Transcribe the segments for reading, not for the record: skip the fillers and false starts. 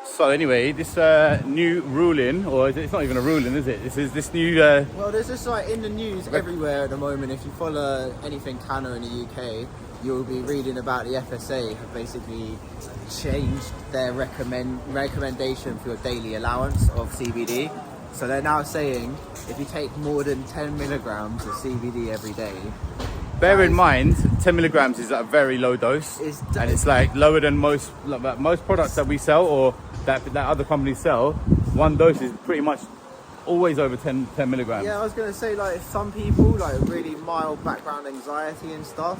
So anyway, this new ruling, or it's not even a ruling, is it? This new. Well, there's just like in the news everywhere at the moment. If you follow anything Canna in the UK, you'll be reading about the FSA have basically changed their recommendation for your daily allowance of CBD. So they're now saying if you take more than 10 milligrams of CBD every day. Bear in mind, 10 milligrams is a very low dose, and it's like lower than most products that we sell or that other companies sell. One dose is pretty much always over 10 milligrams. Yeah, I was gonna say, like, some people like really mild background anxiety and stuff,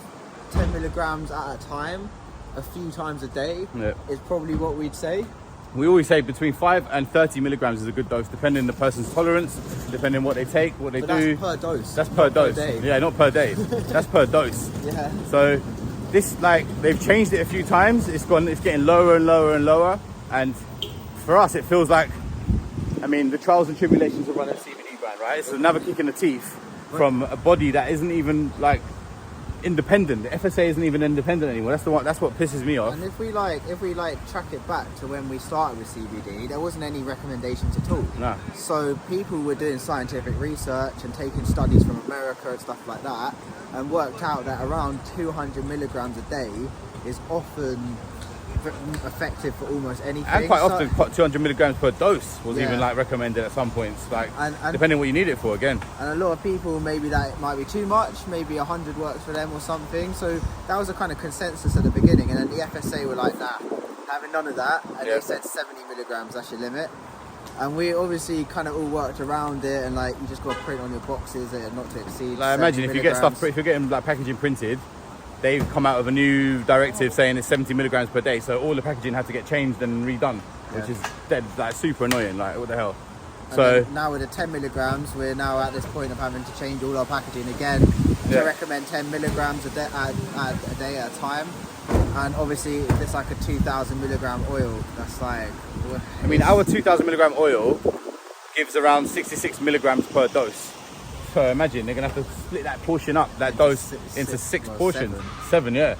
10 milligrams at a time, a few times a day, is probably what we'd say. We always say between 5 and 30 milligrams is a good dose, depending on the person's tolerance, depending on what they take, what they do. That's per dose. That's per dose. Per day. Yeah, not per day. That's per dose. Yeah. So this, like, they've changed it a few times. It's getting lower and lower and lower. And for us, it feels like, I mean, the trials and tribulations of running a CBD brand, right? It's another kick in the teeth from a body that isn't even like independent. The FSA isn't even independent anymore. That's what pisses me off. And if we track it back to when we started with CBD, there wasn't any recommendations at all. No. So people were doing scientific research and taking studies from America and stuff like that, and worked out that around 200 milligrams a day is often effective for almost anything. And quite often 200 milligrams per dose was even like recommended at some points, like and depending on what you need it for again. And a lot of people, maybe that might be too much, maybe 100 works for them or something. So that was a kind of consensus at the beginning, and then the FSA were like, nah, having none of that, and they said 70 milligrams, that's your limit. And we obviously kind of all worked around it, and like you just got to print on your boxes and not to exceed. Like imagine if you get stuff, if you're getting like packaging printed, they've come out with a new directive saying it's 70 milligrams per day, so all the packaging had to get changed and redone, which is dead, like super annoying. Like what the hell? And so now with the 10 milligrams, we're now at this point of having to change all our packaging again. To recommend 10 milligrams a day at a time, and obviously if it's like a 2,000 milligram oil, that's like. I mean, our 2,000 milligram oil gives around 66 milligrams per dose. So imagine they're gonna have to split that portion up, that dose into six portions. Seven, yeah.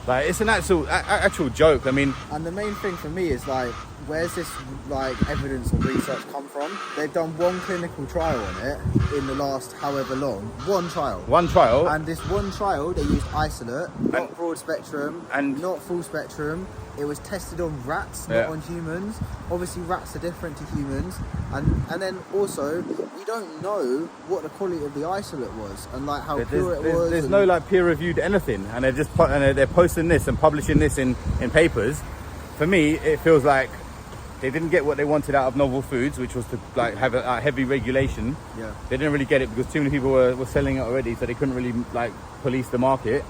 Like it's an actual joke. I mean, and the main thing for me is like, where's this like evidence or research come from? They've done one clinical trial on it in the last however long. One trial. And this one trial, they used isolate, not broad spectrum, and not full spectrum. It was tested on rats, not on humans. Obviously, rats are different to humans, and then also you don't know what the quality of the isolate was and like how pure it was. There's no like peer-reviewed anything, and they're posting this and publishing this in papers. For me, it feels like they didn't get what they wanted out of novel foods, which was to like have a heavy regulation. Yeah. They didn't really get it because too many people were selling it already, so they couldn't really like police the market.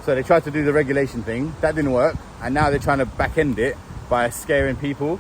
So they tried to do the regulation thing. That didn't work. And now they're trying to back end it by scaring people.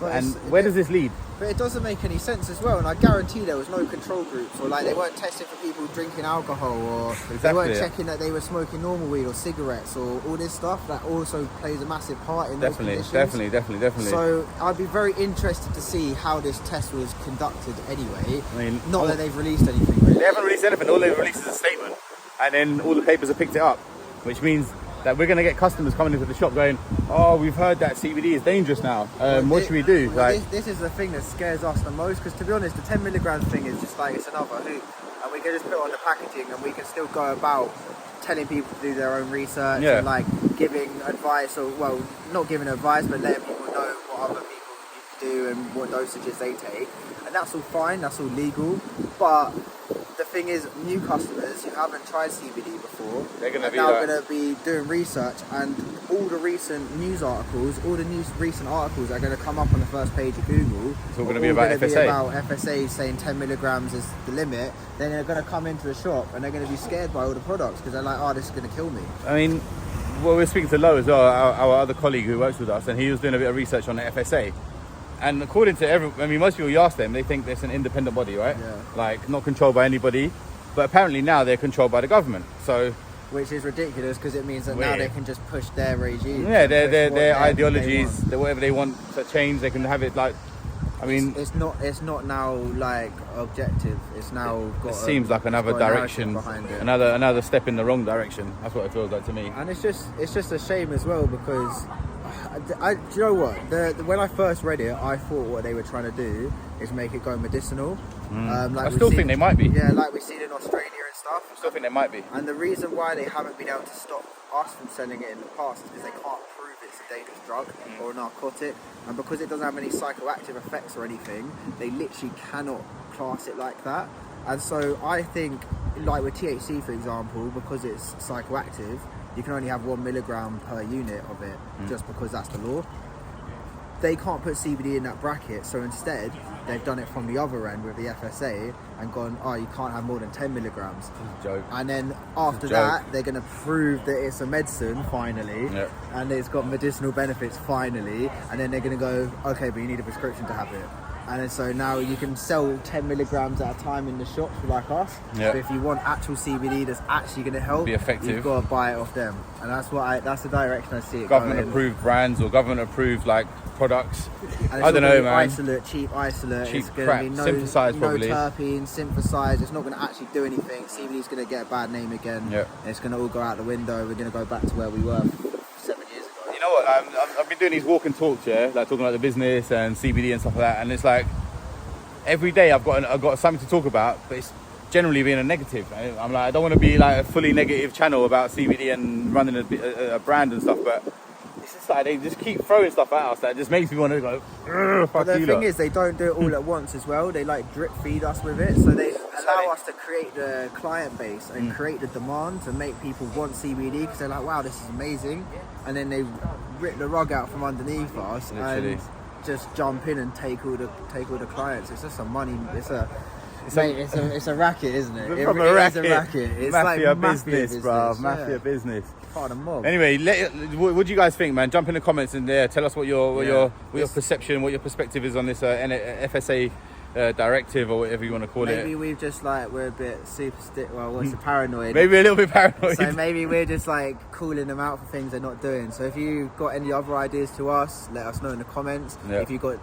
And where does this lead? But it doesn't make any sense as well. And I guarantee there was no control groups, or like they weren't testing for people drinking alcohol, or they weren't checking that they were smoking normal weed or cigarettes or all this stuff that also plays a massive part in those conditions. Definitely. So I'd be very interested to see how this test was conducted anyway. I mean, not that they've released anything. Really. They haven't released anything. All they've released is a statement. And then all the papers have picked it up. Which means that we're going to get customers coming into the shop going, oh, we've heard that CBD is dangerous now. What should we do? This is the thing that scares us the most, because to be honest, the 10 milligram thing is just like, it's another hoop. And we can just put it on the packaging and we can still go about telling people to do their own research and like giving advice, or well, not giving advice, but letting people know what other people do and what dosages they take. And that's all fine, that's all legal. But the thing is, new customers who haven't tried CBD before are now going to be doing research, and all the recent recent articles are going to come up on the first page of Google. It's all going to be about FSA saying 10 milligrams is the limit. Then they're going to come into the shop and they're going to be scared by all the products because they're like, oh, this is going to kill me. I mean, well, we're speaking to Lo as well, our other colleague who works with us, and he was doing a bit of research on the FSA. And according to most people you ask them, they think it's an independent body, right? Yeah. Like, not controlled by anybody. But apparently now they're controlled by the government. So, which is ridiculous, because it means that now they can just push their regime. Yeah, their ideologies, whatever they want to change, they can have it like. I mean, it's not now like objective. It's now got. It seems like another direction, another step in the wrong direction. That's what it feels like to me. And it's just a shame as well, because do you know what? When I first read it, I thought what they were trying to do is make it go medicinal. I still think they might be. Yeah, like we've seen in Australia and stuff. I still think they might be. And the reason why they haven't been able to stop us from selling it in the past is because they can't prove it's a dangerous drug or a narcotic. And because it doesn't have any psychoactive effects or anything, they literally cannot class it like that. And so I think, like with THC, for example, because it's psychoactive, you can only have 1 milligram per unit of it, just because that's the law. They can't put CBD in that bracket, so instead they've done it from the other end with the FSA and gone, oh, you can't have more than 10 milligrams. It's a joke. And then after that, they're going to prove that it's a medicine finally, and it's got medicinal benefits finally, and then they're going to go, okay, but you need a prescription to have it. And then so now you can sell 10 milligrams at a time in the shops like us. But if you want actual CBD that's actually going to help, be effective, you've got to buy it off them. And that's the direction I see it government going. Approved brands or government approved like products. And I don't know, man. Cheap isolate. Cheap it's going crap. to be Synthesized probably. No terpenes, synthesized. It's not going to actually do anything. CBD's going to get a bad name again. It's going to all go out the window. We're going to go back to where we were 7 years ago. You know what? I've been doing these walk and talks, like talking about the business and CBD and stuff like that. And it's like every day I've got something to talk about, but it's generally being a negative. I'm like, I don't want to be like a fully negative channel about CBD and running a brand and stuff, but it's just like they just keep throwing stuff at us that just makes me want to go, fuck but the you thing lot. is, they don't do it all at once as well. They like drip feed us with it, so they allow us to create the client base and create the demand to make people want CBD because they're like, wow, this is amazing, and then they rip the rug out from underneath us and just jump in and take all the clients. It's just some money. It's a racket, isn't it? From a racket. It's a racket. It's mafia like business, bro. Mafia business. Part of the mob. Anyway, what do you guys think, man? Jump in the comments and tell us what your perception, what your perspective is on this FSA directive or whatever you want to call it. Maybe we've just we're a bit paranoid. Maybe a little bit paranoid. So maybe we're just calling them out for things they're not doing. So if you got any other ideas to us, let us know in the comments. If you got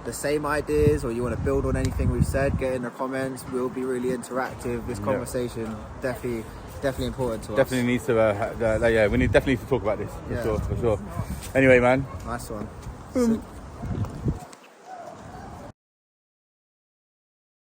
the same ideas or you want to build on anything we've said, get in the comments. We'll be really interactive. This conversation definitely important to us. Definitely needs to we definitely need to talk about this for sure. Anyway, man. Nice one.